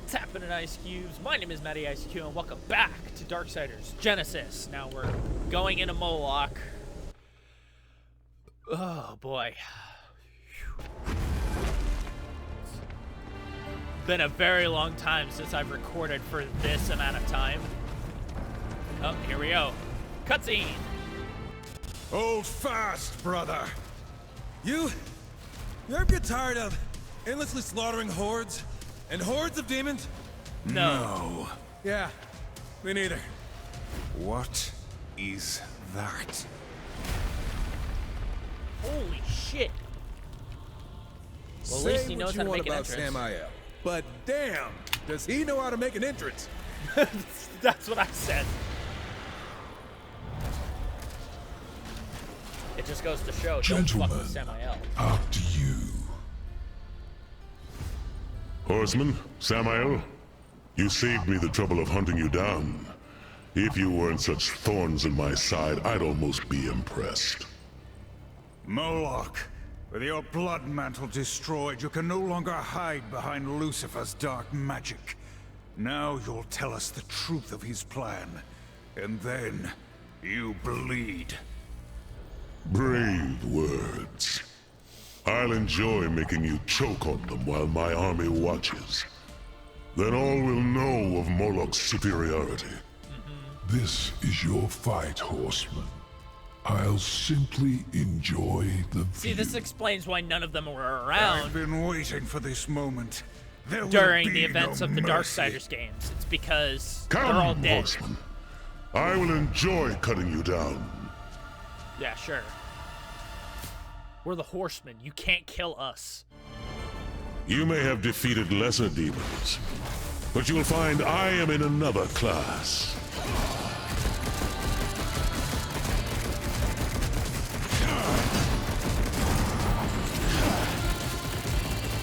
What's happening, Ice Cubes? My name is Matty Ice Cube, and welcome back to Darksiders Genesis. Now we're going into Moloch. Oh boy. It's been a very long time since I've recorded for this amount of time. Oh, here we go. Cutscene. Hold fast, brother. You ever get tired of endlessly slaughtering hordes and hordes of demons? No. Yeah, me neither. What is that? Holy shit. Well, at Say least he what knows you how to want make an about entrance. Samael, but damn, does he know how to make an entrance? That's what I said. It just goes to show, don't fuck with Samael. After you. Horseman, Samael, you saved me the trouble of hunting you down. If you weren't such thorns in my side, I'd almost be impressed. Moloch, with your blood mantle destroyed, you can no longer hide behind Lucifer's dark magic. Now you'll tell us the truth of his plan, and then you bleed. Brave words. I'll enjoy making you choke on them while my army watches. Then all will know of Moloch's superiority. This is your fight, horseman. I'll simply enjoy the view. See, this explains why none of them were around I've been waiting for this moment. There will during be the events no of the mercy. Darksiders games. It's because Come, they're all dead. horseman. I will enjoy cutting you down. Yeah, sure. We're the horsemen. You can't kill us. You may have defeated lesser demons, but you'll find I am in another class.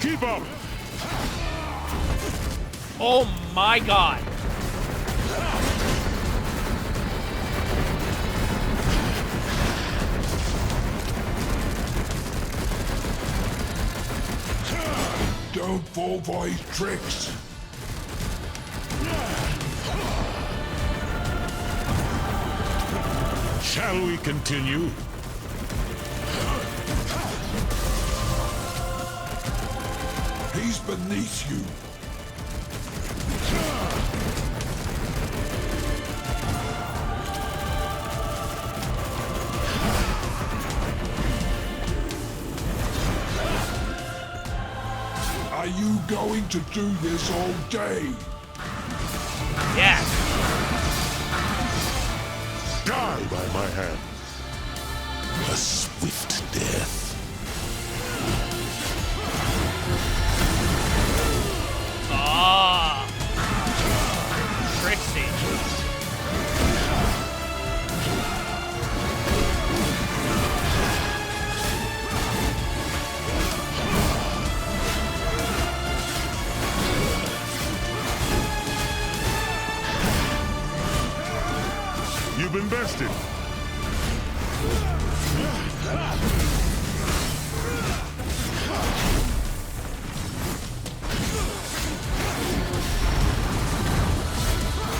Keep up! Oh my god. Don't fall for his tricks. Shall we continue? He's beneath you. Are you going to do this all day? Yeah. Die by my hand. A swift death. Ah. Trixie. You've been bested.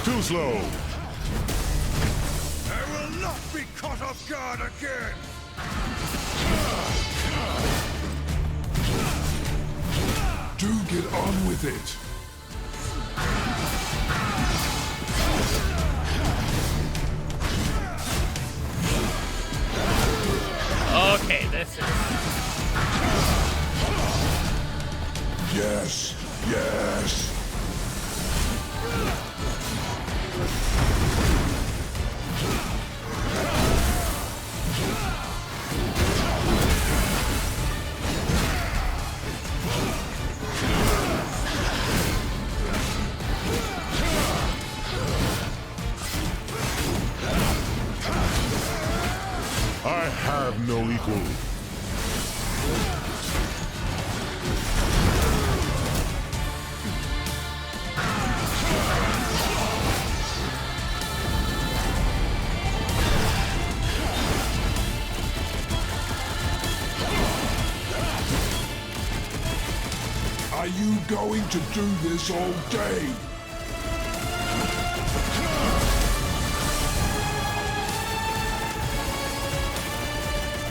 Too slow. I will not be caught off guard again! Do get on with it. Okay, this is... Yes, yes. I have no equal. Are you going to do this all day?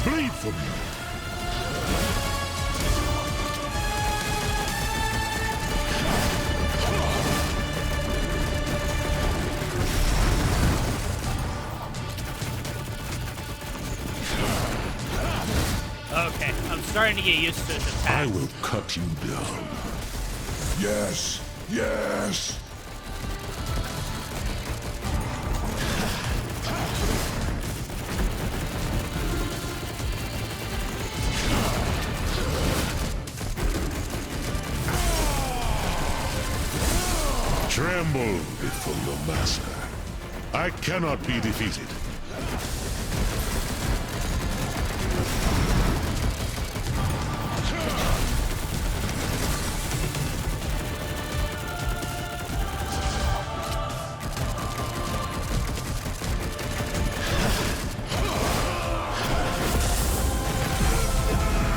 Bleed for me. Okay, I'm starting to get used to this attack. I will cut you down. Yes, yes. Tremble before your master. I cannot be defeated.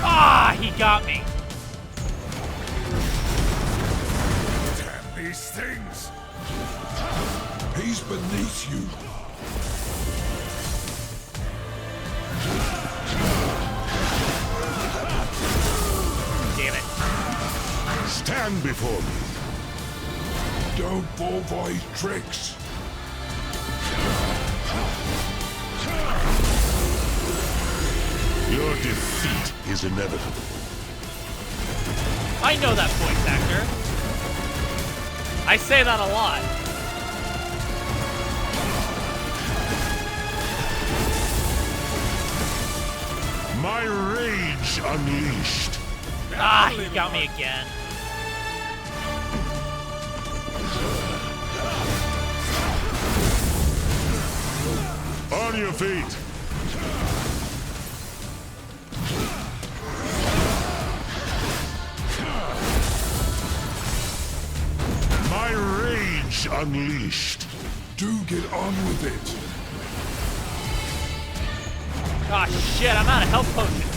Ah, he got me. Damn these things! He's beneath you. Damn it. Stand before me. Don't fall for his tricks. Your defeat is inevitable. I know that voice actor. I say that a lot. My rage unleashed. Ah, he got me again. On your feet. My rage unleashed. Do get on with it. Ah, shit, I'm out of health potions.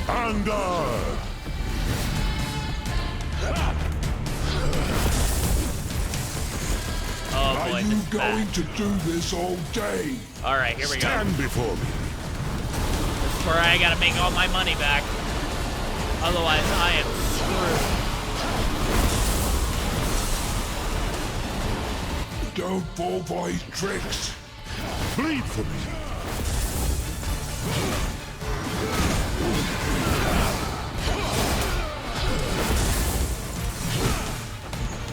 Anger. Oh boy, Are this you is bad. going to do this all day? Alright, here we go. Stand before me. This is where I gotta make all my money back. Otherwise, I am screwed. Don't fall for his tricks. Bleed for me.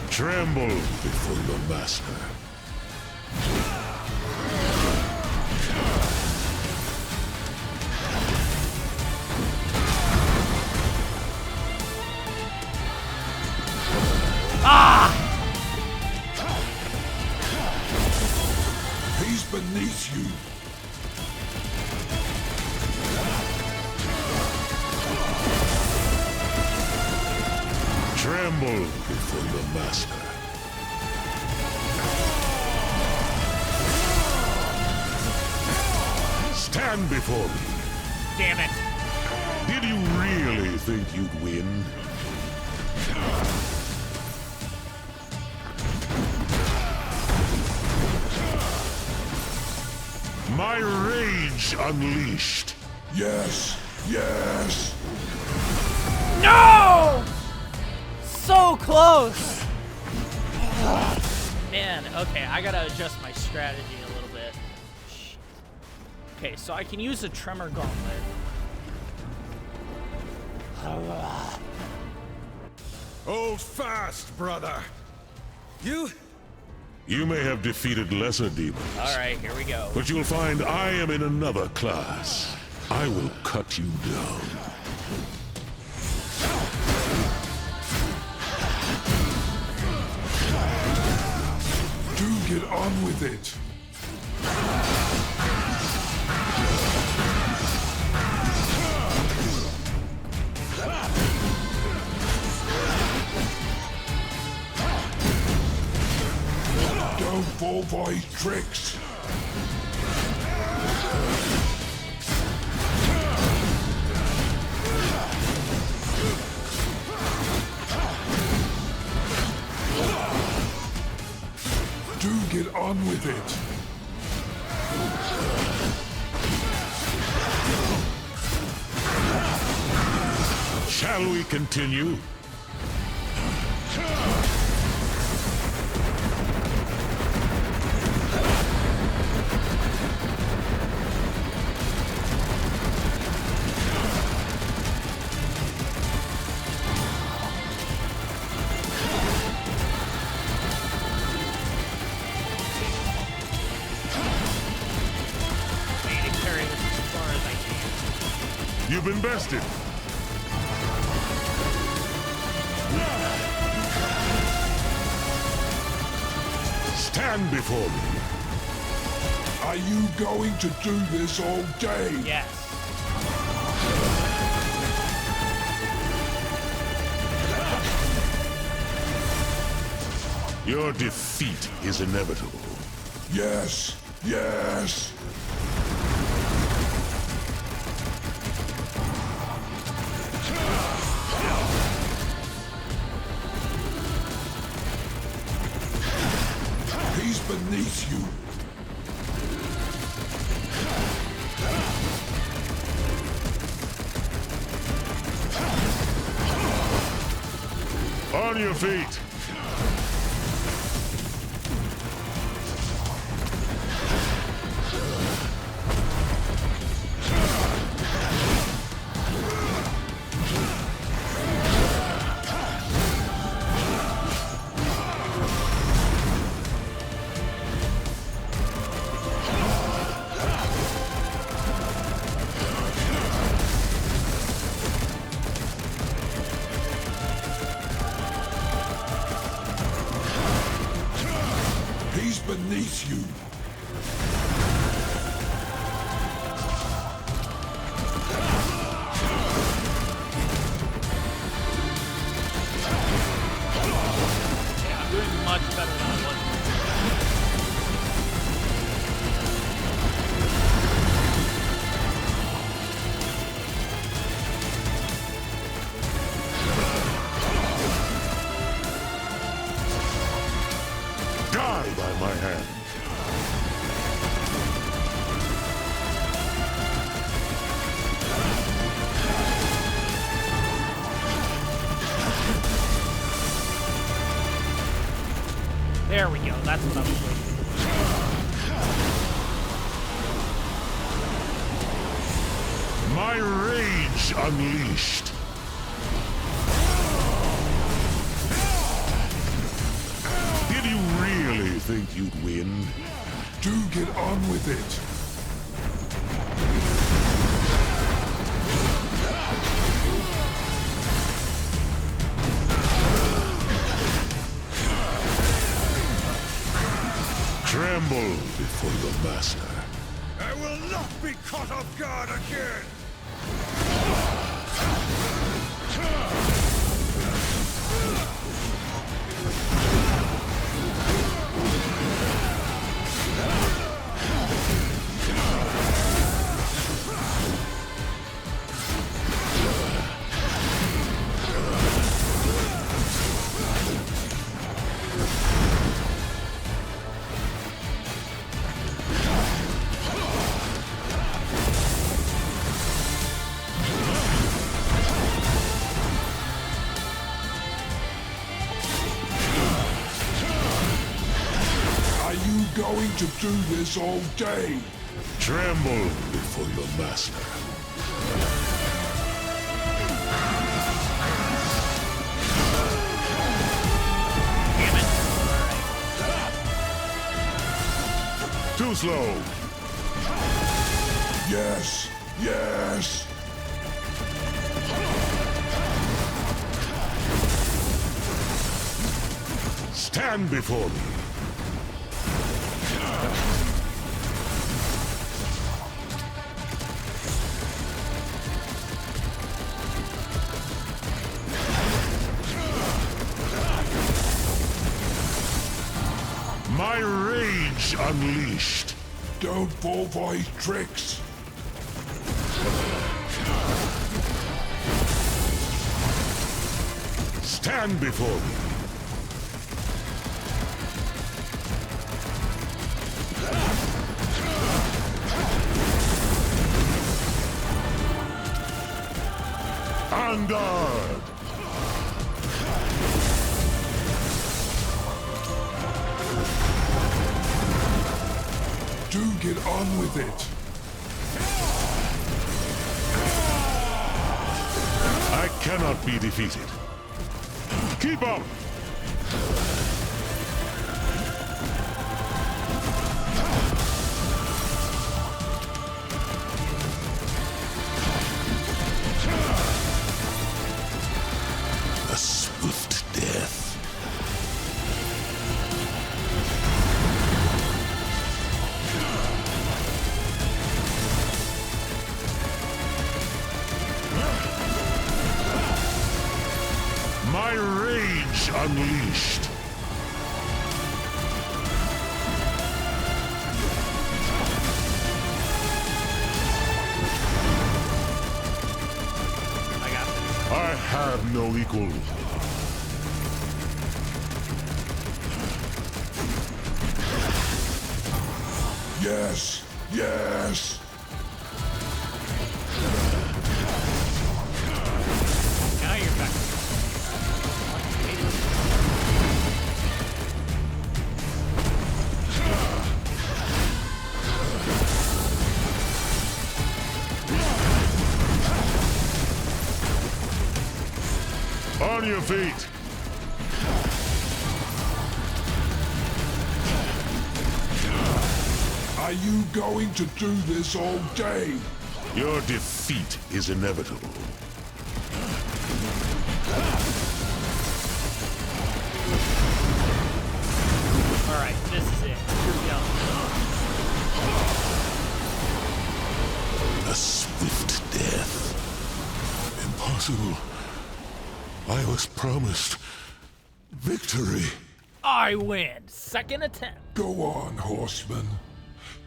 Tremble before your master. Ah! He's beneath you. Tremble before your master. Stand before me. Damn it. Did you really think you'd win? My rage unleashed. Yes, yes. No! So close! Man, okay, I gotta adjust my strategy a little bit. Shit. Okay, so I can use the Tremor Gauntlet. Hold fast, brother. You You may have defeated lesser demons, Alright, here we go. but you'll find I am in another class. I will cut you down. Do get on with it. Don't fall for his tricks. Do get on with it. Shall we continue? You've been bested. Stand before me. Are you going to do this all day? Yes. Your defeat is inevitable. Yes, yes. He's beneath you. On your feet. He's beneath you. Yeah, I'm doing much better than I was. Die by my hand. There we go. That's what I was waiting for. My rage unleashed. Did you really think you'd win? Do get on with it. Tremble before your master. I will not be caught off guard again! Going to do this all day. Tremble before your master. Damn it. Too slow. Yes, yes. Stand before me. My rage unleashed. Don't fall for his tricks. Stand before me. Vanguard! Do get on with it. I cannot be defeated. Keep up! A swift death. My rage unleashed. I got this. I have no equal. Yes, yes. Now you're back. On your feet. Are you going to do this all day? Your defeat is inevitable. All right, this is it. You're done. A swift death. Impossible. I was promised victory. I win. Second attempt. Go on, horseman.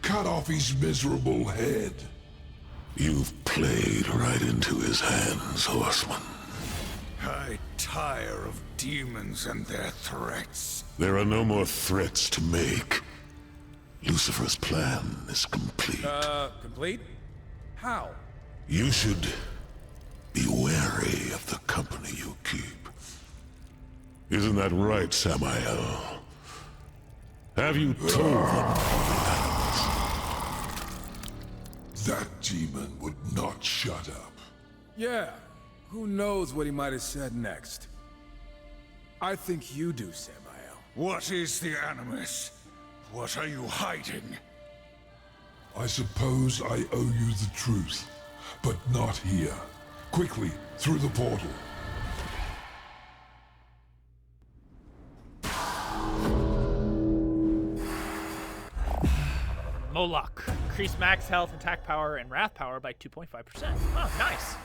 Cut off his miserable head. You've played right into his hands, horseman. I tire of demons and their threats. There are no more threats to make. Lucifer's plan is complete. Complete? How? You should be wary of the company you keep. Isn't that right, Samael? Have you told them? That demon would not shut up. Yeah. Who knows what he might have said next? I think you do, Samael. What is the Animus? What are you hiding? I suppose I owe you the truth, but not here. Quickly, through the portal. Moloch. Increase max health, attack power, and wrath power by 2.5%. Oh, nice.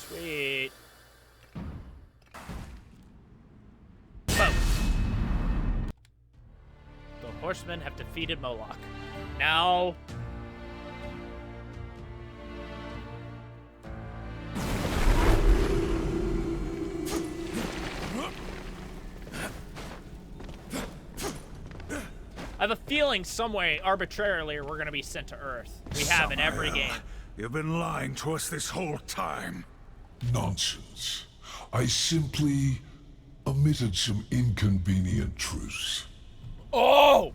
Sweet. Boom. The horsemen have defeated Moloch. Now... I have a feeling some way, arbitrarily, we're gonna be sent to Earth. We have in every Samael, game. You've been lying to us this whole time. Nonsense. I simply omitted some inconvenient truths. Oh!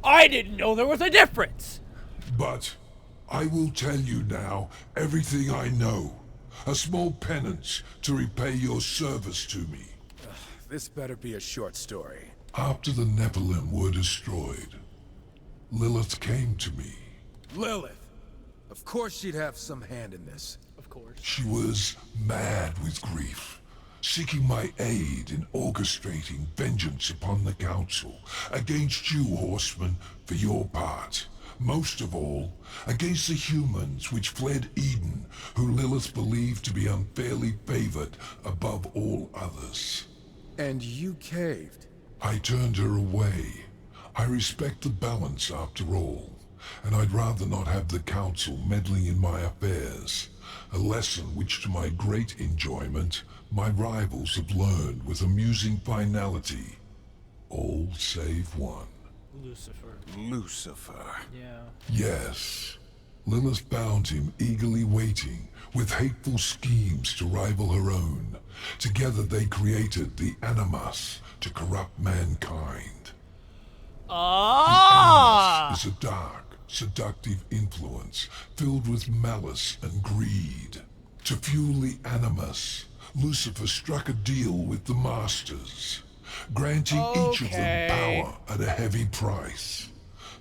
I didn't know there was a difference! But I will tell you now everything I know. A small penance to repay your service to me. This better be a short story. After the Nephilim were destroyed, Lilith came to me. Lilith! Of course she'd have some hand in this. Of course. She was mad with grief, seeking my aid in orchestrating vengeance upon the Council, against you, horsemen, for your part. Most of all, against the humans which fled Eden, who Lilith believed to be unfairly favored above all others. And you caved. I turned her away. I respect the balance after all, and I'd rather not have the Council meddling in my affairs, a lesson which to my great enjoyment, my rivals have learned with amusing finality. All save one. Lucifer. Lucifer. Yeah. Yes. Lilith found him eagerly waiting, with hateful schemes to rival her own. Together they created the Animus to corrupt mankind. Ah! Animus is a dark, seductive influence filled with malice and greed. To fuel the Animus, Lucifer struck a deal with the Masters, granting each of them power at a heavy price.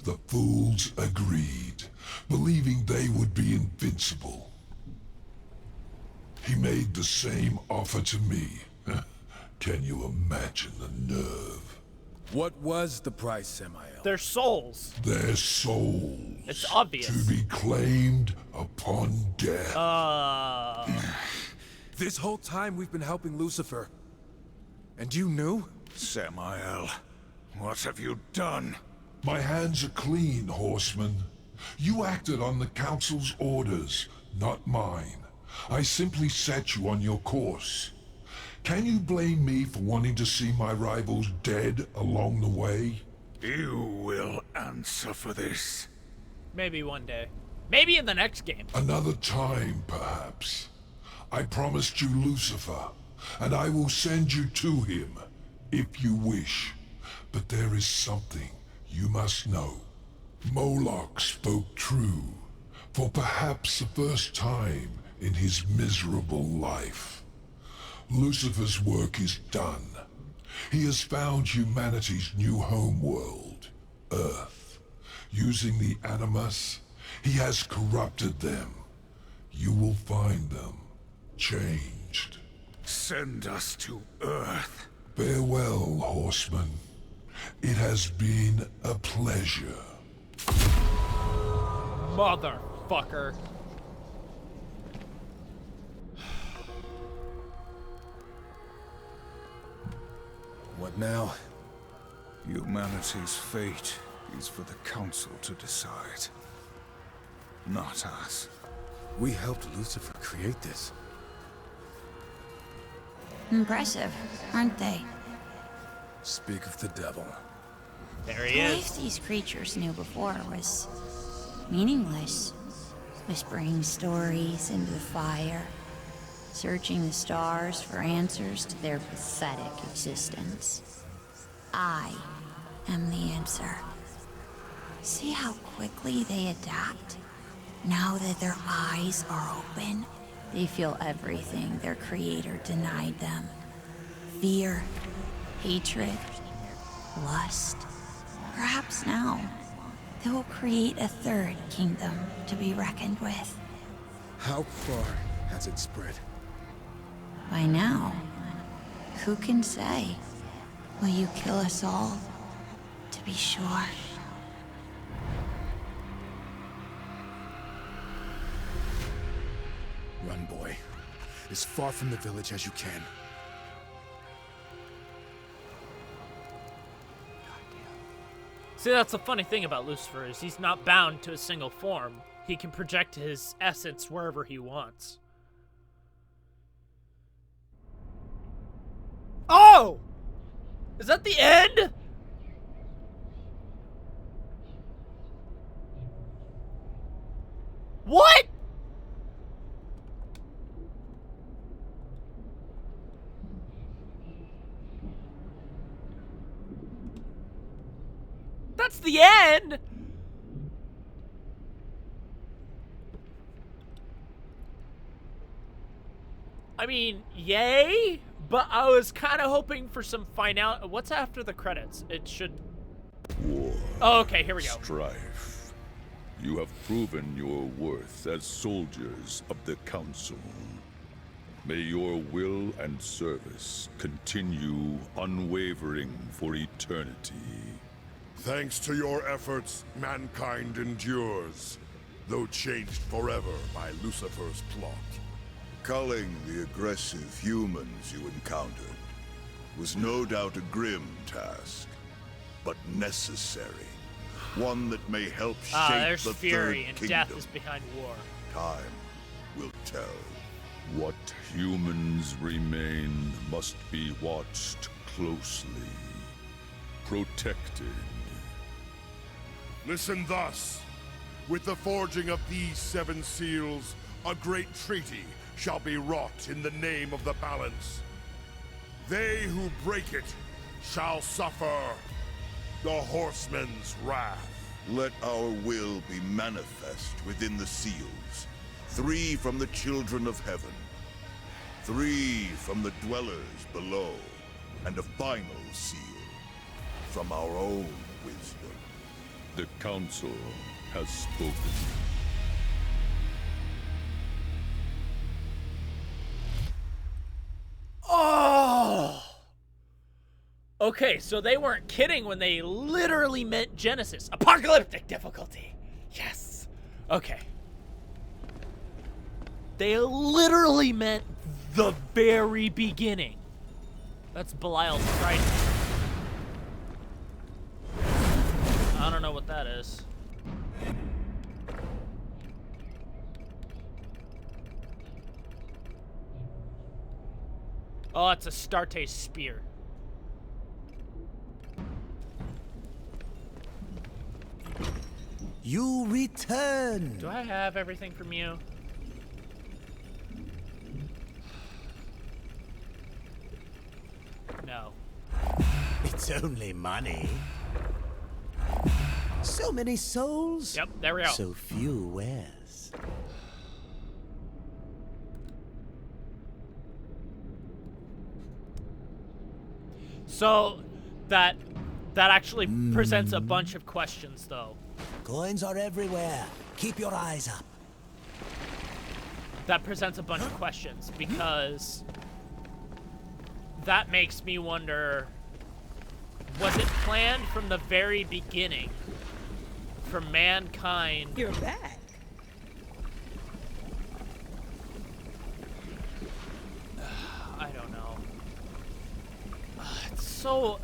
The fools agreed, believing they would be invincible. He made the same offer to me. Can you imagine the nerve? What was the price, Samael? Their souls. Their souls. It's obvious. To be claimed upon death. This whole time we've been helping Lucifer. And you knew? Samael, what have you done? My hands are clean, Horseman. You acted on the Council's orders, not mine. I simply set you on your course. Can you blame me for wanting to see my rivals dead along the way? You will answer for this. Maybe one day. Maybe in the next game. Another time, perhaps. I promised you Lucifer, and I will send you to him, if you wish. But there is something you must know. Moloch spoke true, for perhaps the first time in his miserable life. Lucifer's work is done. He has found humanity's new homeworld, Earth. Using the Animus, he has corrupted them. You will find them changed. Send us to Earth. Farewell, Horseman. It has been a pleasure. Motherfucker. What now? Humanity's fate is for the Council to decide. Not us. We helped Lucifer create this. Impressive, aren't they? Speak of the devil. There he The is. life these creatures knew before was meaningless. Whispering stories into the fire, searching the stars for answers to their pathetic existence. I am the answer. See how quickly they adapt? Now that their eyes are open, they feel everything their creator denied them. Fear, hatred, lust. Perhaps now, they will create a third kingdom to be reckoned with. How far has it spread? By now, who can say? Will you kill us all? To be sure. Run, boy. As far from the village as you can. See, that's the funny thing about Lucifer is he's not bound to a single form. He can project his essence wherever he wants. Oh! Is that the end? What? That's the end? I mean, yay, but I was kind of hoping for some final. What's after the credits? It should. War. Oh, okay, here we go. Strife. You have proven your worth as soldiers of the Council. May your will and service continue unwavering for eternity. Thanks to your efforts, mankind endures, though changed forever by Lucifer's plot. Culling the aggressive humans you encountered was no doubt a grim task, but necessary. One that may help shape There's the fury, third and kingdom. death is behind war. Time will tell. What humans remain must be watched closely, protected, Listen thus. With the forging of these 7 seals, a great treaty shall be wrought in the name of the balance. They who break it shall suffer the horseman's wrath. Let our will be manifest within the seals. 3 from the children of heaven, 3 from the dwellers below, and a final seal from our own wisdom. The Council has spoken. Oh! Okay, so they weren't kidding when they literally meant Genesis. Apocalyptic difficulty. Yes. Okay. They literally meant the very beginning. That's Belial's trident. I don't know what that is. Oh, it's a Starte's spear. You return. Do I have everything from you? No. It's only money. So many souls. Yep, there we go. So few wares. So that actually presents a bunch of questions, though. Coins are everywhere. Keep your eyes up. That presents a bunch of questions because that makes me wonder, was it planned from the very beginning for mankind? You're back. I don't know. It's so...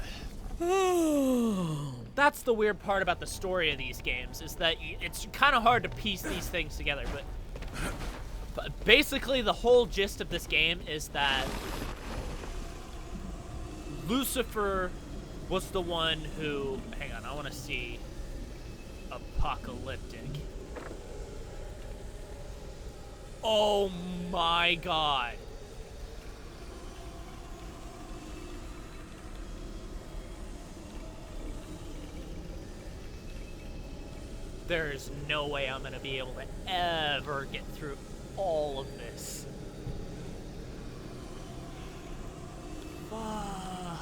That's the weird part about the story of these games, is that it's kind of hard to piece these things together, but basically the whole gist of this game is that Lucifer was the one who... Hang on, I want to see apocalyptic. Oh my god. There is no way I'm gonna be able to ever get through all of this. Fuck.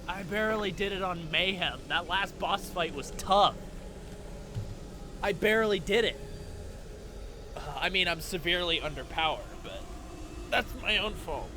I barely did it on Mayhem. That last boss fight was tough. I barely did it. I mean, I'm severely underpowered, but that's my own fault.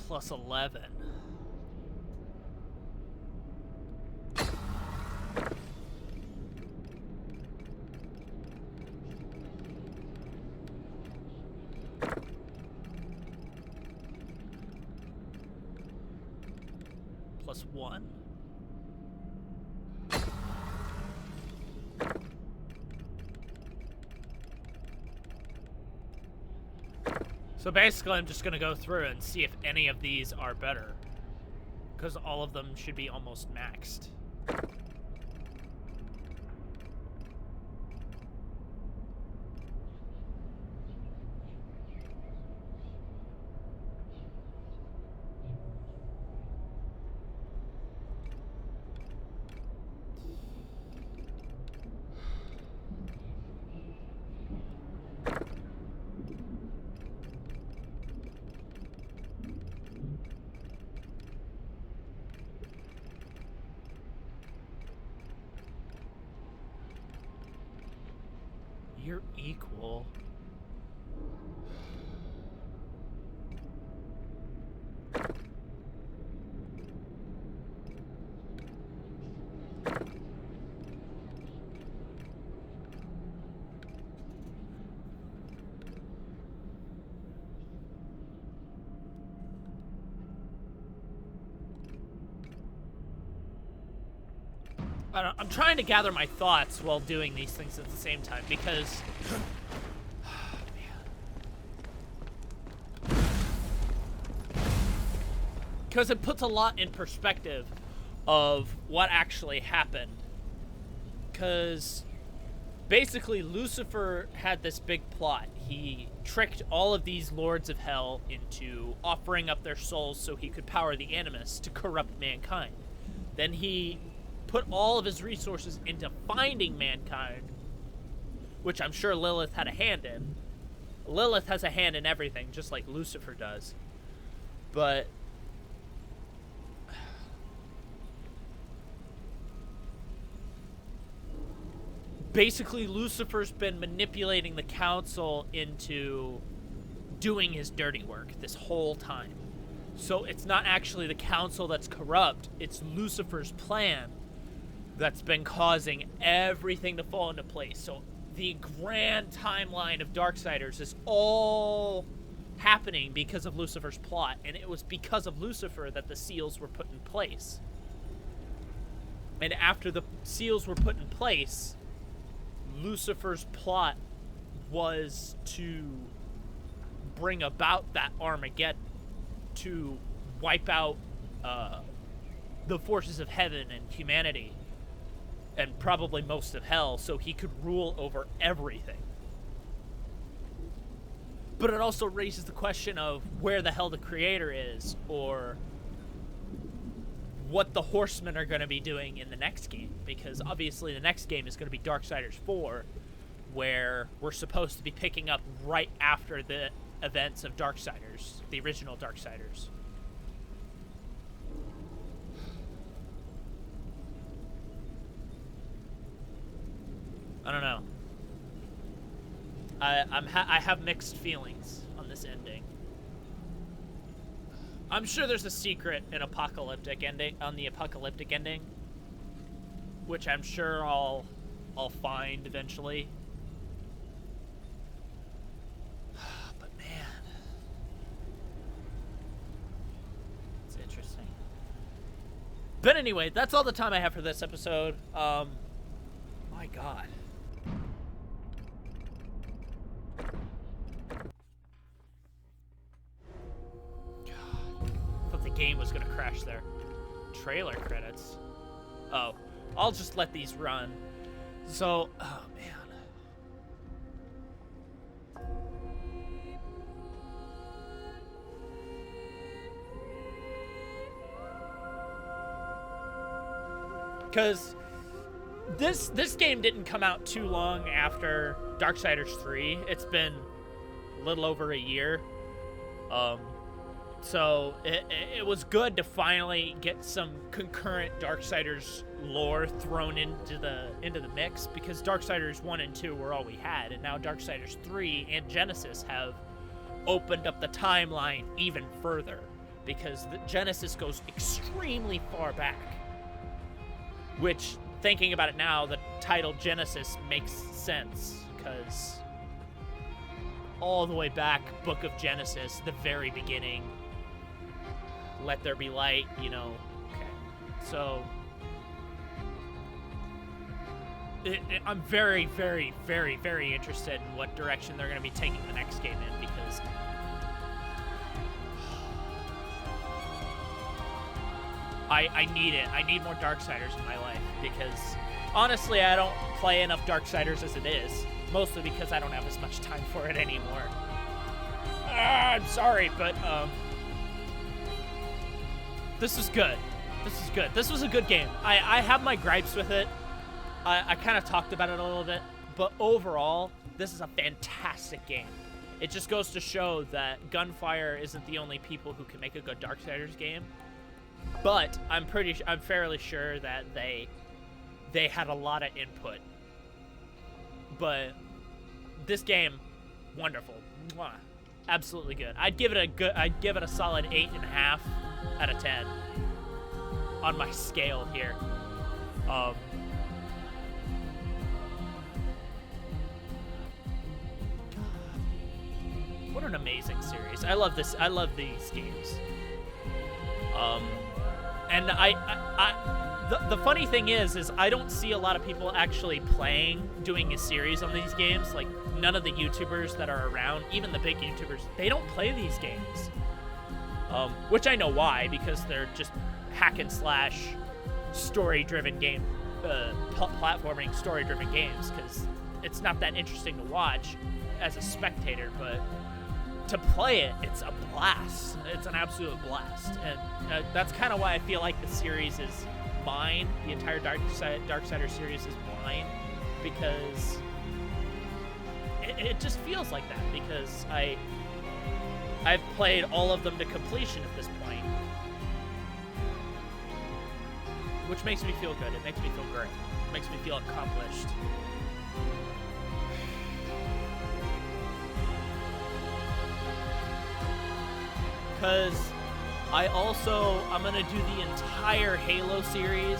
Plus 11. Plus 1. So basically, I'm just gonna go through and see if any of these are better, because all of them should be almost maxed. You're equal. I'm trying to gather my thoughts while doing these things at the same time because... Because it puts a lot in perspective of what actually happened. Because basically Lucifer had this big plot. He tricked all of these lords of hell into offering up their souls so he could power the Animus to corrupt mankind. Then he put all of his resources into finding mankind, which I'm sure Lilith had a hand in. Lilith has a hand in everything, just like Lucifer does. But basically Lucifer's been manipulating the council into doing his dirty work this whole time. So it's not actually the council that's corrupt, it's Lucifer's plan that's been causing everything to fall into place. So the grand timeline of Darksiders is all happening because of Lucifer's plot, and it was because of Lucifer that the seals were put in place. And after the seals were put in place, Lucifer's plot was to bring about that Armageddon, to wipe out the forces of heaven and humanity, and probably most of hell, so he could rule over everything. But it also raises the question of where the hell the creator is, or what the horsemen are going to be doing in the next game, because obviously the next game is going to be Darksiders 4, where we're supposed to be picking up right after the events of Darksiders, the original Darksiders. I don't know. I have mixed feelings on this ending. I'm sure there's a secret in apocalyptic ending, on the apocalyptic ending, which I'm sure I'll find eventually. But man, it's interesting. But anyway, that's all the time I have for this episode. My God. Game was gonna crash there. Trailer credits. Oh, I'll just let these run. So, oh man. Because this game didn't come out too long after Darksiders 3. It's been a little over a year. So it was good to finally get some concurrent Darksiders lore thrown into the mix, because Darksiders 1 and 2 were all we had, and now Darksiders 3 and Genesis have opened up the timeline even further, because the Genesis goes extremely far back. Which, thinking about it now, the title Genesis makes sense, because all the way back, Book of Genesis, the very beginning, let there be light, you know. Okay. So I'm very, very, very, very interested in what direction they're going to be taking the next game in, because I need it. I need more Darksiders in my life, because honestly, I don't play enough Darksiders as it is, mostly because I don't have as much time for it anymore. I'm sorry, but this is good. This is good. This was a good game. I have my gripes with it. I kind of talked about it a little bit, but overall, this is a fantastic game. It just goes to show that Gunfire isn't the only people who can make a good Darksiders game, but I'm fairly sure that they had a lot of input. But this game, wonderful. Mwah. Absolutely good. I'd give it a solid 8.5 out of 10 on my scale here. What an amazing series. I love this. I love these games. And the funny thing is I don't see a lot of people actually doing a series on these games. Like, none of the YouTubers that are around, even the big YouTubers, they don't play these games. Which I know why, because they're just hack and slash story-driven game, platforming story-driven games, because it's not that interesting to watch as a spectator, but to play it, it's a blast. It's an absolute blast. And that's kind of why I feel like the series is mine. The entire Darksiders series is mine, because it just feels like that, because I've played all of them to completion at this point, which makes me feel good. It makes me feel great. It makes me feel accomplished. Because I'm going to do the entire Halo series.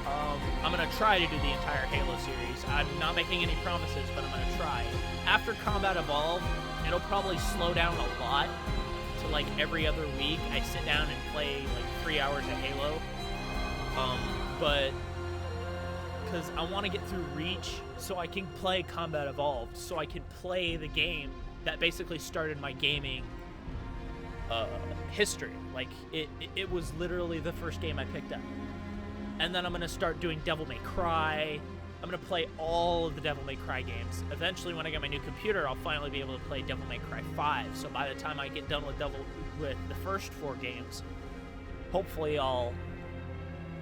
I'm going to try to do the entire Halo series. I'm not making any promises, but I'm going to try. After Combat Evolved, it'll probably slow down a lot to like every other week I sit down and play like 3 hours of Halo. But because I want to get through Reach so I can play Combat Evolved, so I can play the game that basically started my gaming history. Like, it was literally the first game I picked up. And then I'm going to start doing Devil May Cry. I'm going to play all of the Devil May Cry games. Eventually, when I get my new computer, I'll finally be able to play Devil May Cry 5. So by the time I get done with the first 4 games, hopefully I'll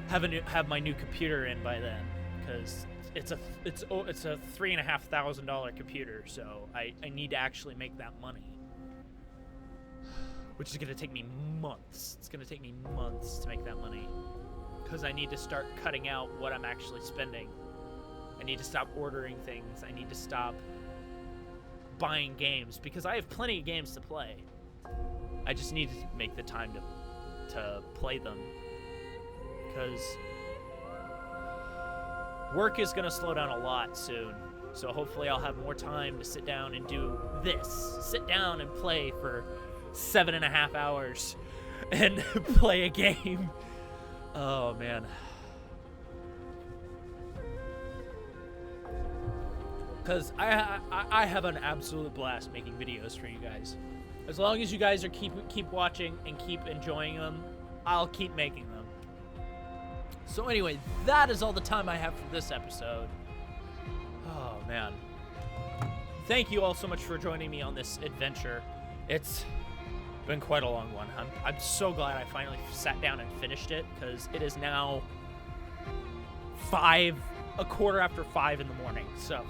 have my new computer in by then, because it's a $3,500 computer, so I need to actually make that money, which is going to take me months. It's going to take me months to make that money, because I need to start cutting out what I'm actually spending. I need to stop ordering things. I need to stop buying games, because I have plenty of games to play. I just need to make the time to play them, because work is going to slow down a lot soon. So hopefully I'll have more time to sit down and do this. Sit down and play for 7.5 hours and play a game. Oh, man. Because I have an absolute blast making videos for you guys. As long as you guys are keep watching and keep enjoying them, I'll keep making them. So anyway, that is all the time I have for this episode. Oh, man. Thank you all so much for joining me on this adventure. It's been quite a long one. I'm so glad I finally sat down and finished it, because it is now 5:15 in the morning, so.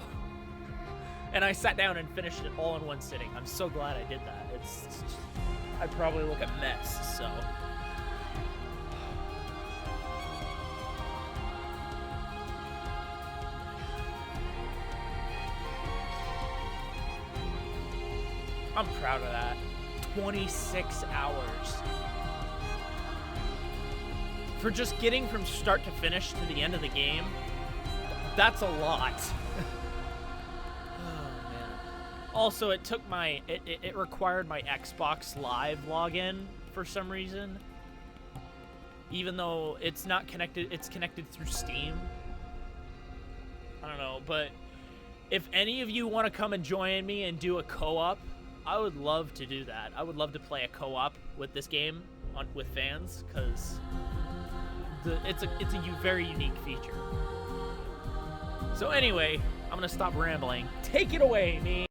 And I sat down and finished it all in one sitting. I'm so glad I did that. I probably look a mess, so. I'm proud of that. 26 hours. For just getting from start to finish to the end of the game, that's a lot. Oh, man. Also, it took it required my Xbox Live login for some reason. Even though it's not connected, it's connected through Steam. I don't know, but if any of you want to come and join me and do a co-op, I would love to do that. I would love to play a co-op with this game with fans, because it's a very unique feature. So anyway, I'm gonna stop rambling. Take it away, me.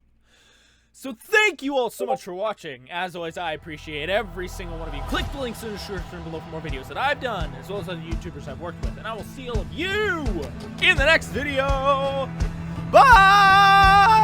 So thank you all so much for watching. As always, I appreciate every single one of you. Click the links in the description below for more videos that I've done, as well as other YouTubers I've worked with. And I will see all of you in the next video. Bye!